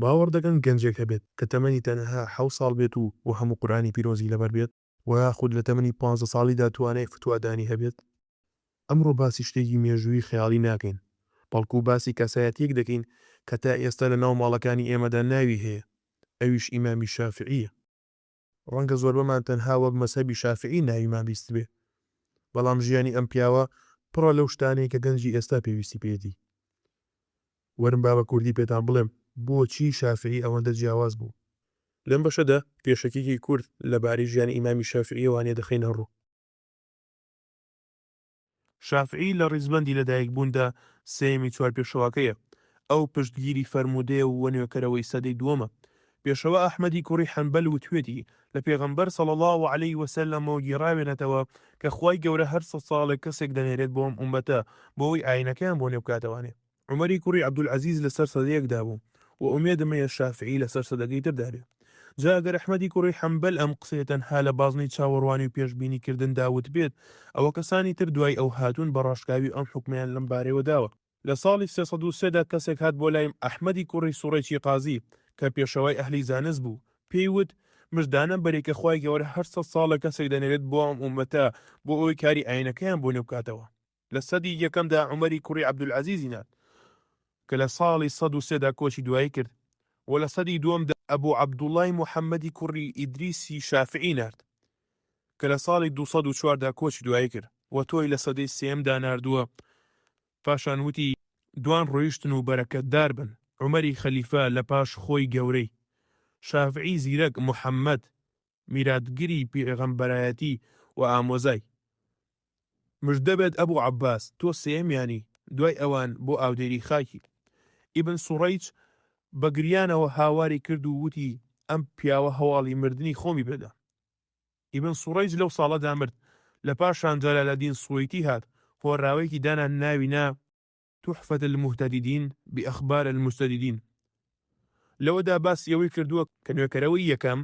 باوەڕ دەکەن گەنجێک هەبێت کە تەمەنی تەنها 7 ساڵ بێت و هەموو قورآنی پیرۆزی لەبەر بێت و یاخود لە تەمەنی 15 ساڵیدا توانای فتوادانی هەبێت. ئەمڕۆ باسی شتێکی مێژووی خەیاڵی ناکەین، بەڵکو باسی کەسایەتیەک دەکەین کە تا ئێستا لە ناو ماڵەکانی ئێمەدا ناوی هەیە، ئەویش ئیمامی شافعیە. ڕەنگە زۆربەمان تەنها وەک مەزهەبی شافعی ناویمان بیست بێ، بەڵام ژیانی ئەم پیاوە پڕە لەو شتانەی کە گەنجی ئێستا پێویستی پێێتی. وەرم با بە کوردی پێتان بڵێم بۆچی شافعی ئەوەندە جیاواز بوو. لەم بەشەدا پێشەکێکی کورد لەبارەی ژیانی ئیمامی شافعی وانێ دەخینە ڕوو. شافعی لە ڕیزبەندی لەدایکبووندا سێمی 4 پێشەواکەیە، ئەو پشتگیری فەرموودەیە و وەنوێکەرەوەی سەدەی دووەمە. پێشەوە ئەحمەدی کوڕی حەنبەل وتوێتی لە پێغەمبەر صلی الله عليه وسلم گێڕاوێنێتەوە کە خوای گەورە هەر 100 ساڵێک کەسێک دەنێرێت بۆ ئەم ئومەتە بۆەوەی ئاینەکەیان بۆ نێو بکاتەوانێ. عومەری کوڕی عەبدولعەزیز لەسەر سەدەیەکدا بوو و ئومێدمەیە شافعی لەسەر سەدەکەی تردارێ. جا ئەگەر ئەحمەدی کوڕی حەنبەل ئەم قسەیە تەنها لە بازنەی چاوەڕوانی و پێشبینیکردندا وت بێت، ئەوە کەسانی تر دوای ئەو هاتوون بە ڕاشکاوی ئەم حکمیان لەم بارەوە داوە. لە ساڵی 303دا کەسێک هات بۆ لایم ئەحمەدی کوڕی سوڕێکی قازی کە پێشەوای ئەهلی زانست بوو، پێی وت مژدانە بەرێکە خوای گەورە هەر 100 ساڵە کەسێک دەنێرێت بۆ ئەم ئومەتە بۆ ئەوەی کاری ئاینەکەیان بۆ نێو بکاتەوە. لە سەدی یەکەمدا عومەری کوڕی عەبدولعەزیزی نات کە لە ساڵی 103دا کۆچی دوایی کرد، و لە سەدی دووەمدا ئەبوو عەبدوڵای موحەممەدی کوڕی ئیدریسی شافعی نارد کە لە ساڵی 204دا کۆچی دوایی کرد و تۆی لە سەدەی سێمدا ناردووە. پاشان وتی دوان ڕۆیشتن و بەرەکەتدار بن. عومەری خەلیفە لە پاش خۆی گەورەی، شافعی زیرەک محەممەد میراتگری پێغەمبەرایەتی و ئامۆزای. مژدەبێت ئەبوو عەباس تۆ سێمیانی دوای ئەوان بۆ ئاودێری خاکی. ئیبن سوڕەیج بە گریانەوە هاواری کرد و وتی ئەم پیاوە هەواڵی مردنی خۆمی بێدا. ئیبن سوڕەیج لەو ساڵەدا مرد. لە پاشان جەلالەدین سووەیتی هات هۆڕاوەیەکی دانا ناوینا تحفة المهتدین بأخبار المجتهدین. لەوەدا باسی ئەوەی کردووە کە نوێکەرەوەی یەکەم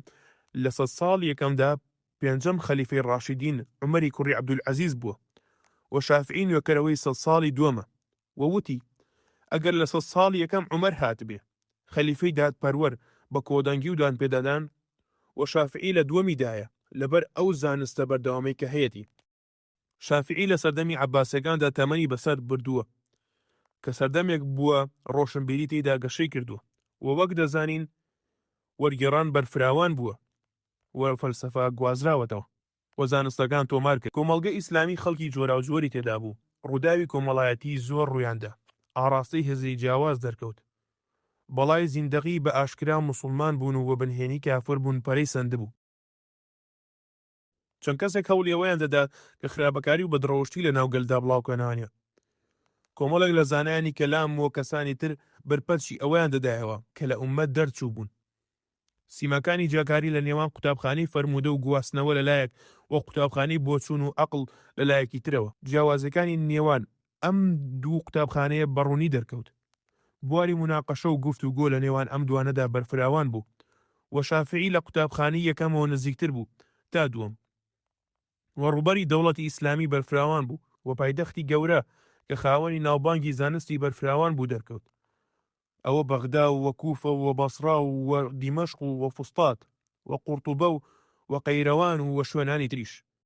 لە 100 ساڵ یەکەمدا پێنجەم خەلیفەی ڕاشیدین عومەری کوڕی عەبدولعەزیز بووە و شافعی نوێکەرەوەی 100 ساڵی دووەمە، ووتی ئەگەر لە 100 ساڵ یەکەم عومەر هاتبێ خەلیفەی دادپەروەر بە کۆدەنگی و دانپێدادان، و شافعی لە دووەمیدایە لەبەر ئەو زانستە بەردەوامی کە هەیەی. شافعی لە سەردەمی عەباسیەکاندا تەمەنی بەسەر بردووە کە سەردەمێک بووە ڕۆشنبیری تێیدا گەشەی کردووە و وەک دەزانین وەرگێڕان بەرفراوان بووە و فەلسەفە گوازراوەتەوە و زانستەکان تۆمار کرد. کۆمەڵگە ئیسلامی خەڵکی جۆراوجۆری تێدا بوو، ڕووداوی کۆمەڵایەتی زۆر ڕوویاندا، ئاڕاستەی هێزی جیاواز دەرکەوت، بەڵای زیندەقی بە ئاشکرا موسڵمان بوون و بنهێنی کافر بوون پەرەی سەند بوو. چەند کەسێک هەوڵی ئەوەیان دەدا کە خراپەکاری و بەدڕەوشتی لە ناوگەلدا بڵاوکەنانیە. کۆمەڵێک لە زانایانی کەلام و کەسانی تر بەرپەرچی ئەوەیان دەدایەوە کە لە ئومەت دەرچوو بوون. سیماکانی جاکاری لە نێوان قوتابخانەی فەرموودە و گواستنەوە لەلایەک و قوتابخانەی بۆچوون و عەقڵ لەلایەکی ترەوە. جیاوازەکانی نێوان ئەم دوو قوتابخانەیە بەڕوونی دەرکەوت. بواری مناقەشە و گفتوگۆ لە نێوان ئەم دوانەدا بەرفراوان بوو و شافعی لە قوتابخانەی یەکەمەوە نزیکتر بوو تا دووەم، و ڕوبەری دەوڵەتی ئیسلامی بەرفراوان بوو و پایتەختی گەورە کە خاوەنی ناوبانگی زانستی بەرفراوان بوو دەرکەوت. ئەوە بەغدا و کوفە و بەسڕا و دیمەشق و فوستات و قورتوبە و قەیرەوان و شوێنانی تریش.